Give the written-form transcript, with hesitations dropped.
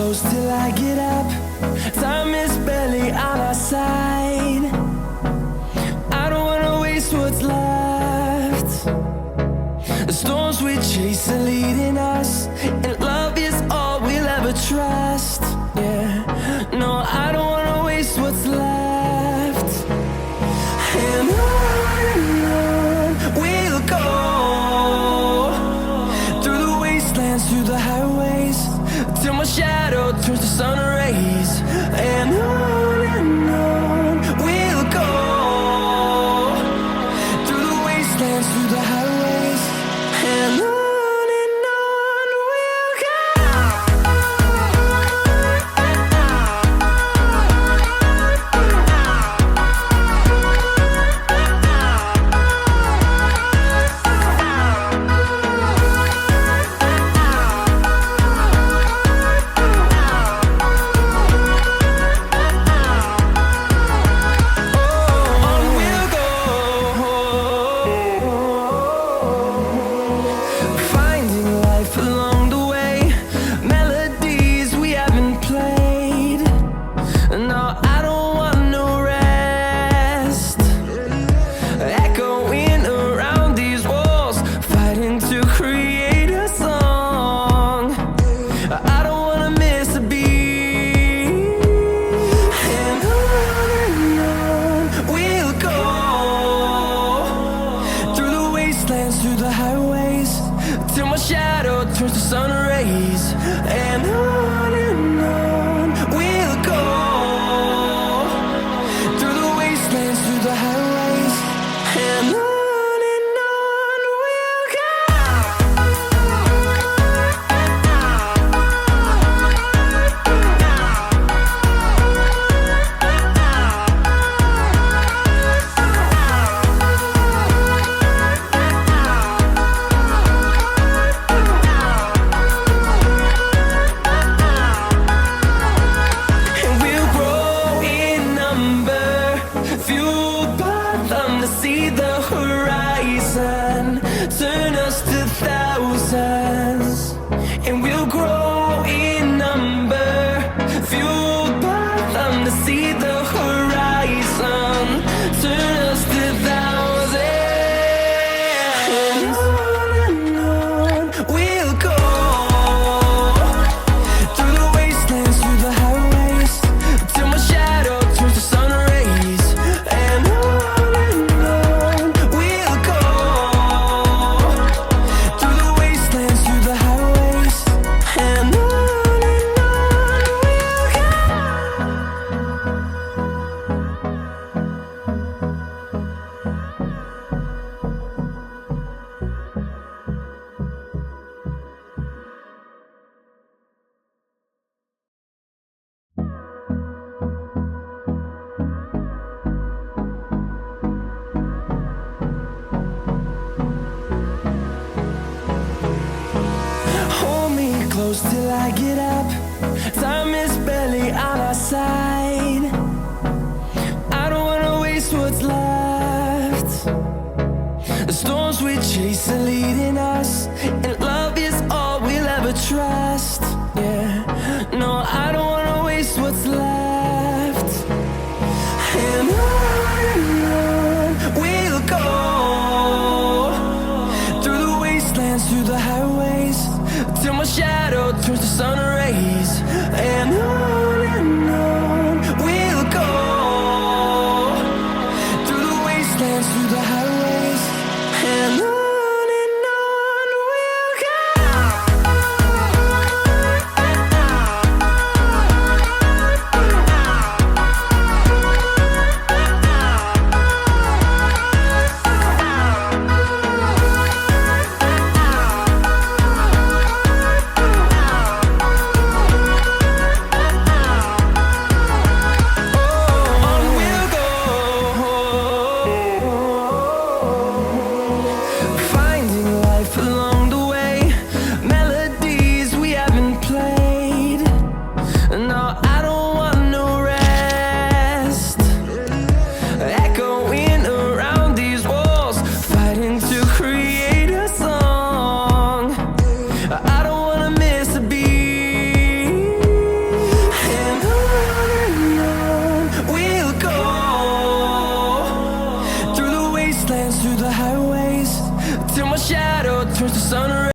close till I get up. Time is barely on our side. I don't wanna waste what's left. The storms we chase are leading us, and love is all we'll ever trust. Yeah, no, I don't wanna waste what's left. And on we'll go, through the wastelands, through the highways, till my shadow turns to sun rays. And on we'll go, through the wastelands, through the highways, and on we'll go. Finding life along the way, melodies we haven't played. No, I don't want no rest. Echoing around these walls, fighting to create a song. I don't wanna miss a beat. And on we'll go, through the wastelands, through the highways, till my shadow turns to sun rays. And on we'll go, through the wastelands, through the highways, and on we'll go. And we'll grow in number, fueled by them to see the horizon, turn us to thousands. And we'll grow in number, fueled by them to see the horizon, turn us to thousands. And on we'll go, through the wastelands, through the highways, till my shadow turns to sun rays. And on we'll go, through the wastelands, through the highways, and on we'll go. Hold me close till I get up. Time is barely on our side. I don't wanna waste what's left. The storms we chase are leading us, and love is all we'll ever trust. Yeah, no, I don't wanna waste what's left. And on we'll go, through the wastelands, through the highways, till my shadow turns to sun rays. And on we'll go, through the wastelands, through the highways, and on we'll go. Fighting to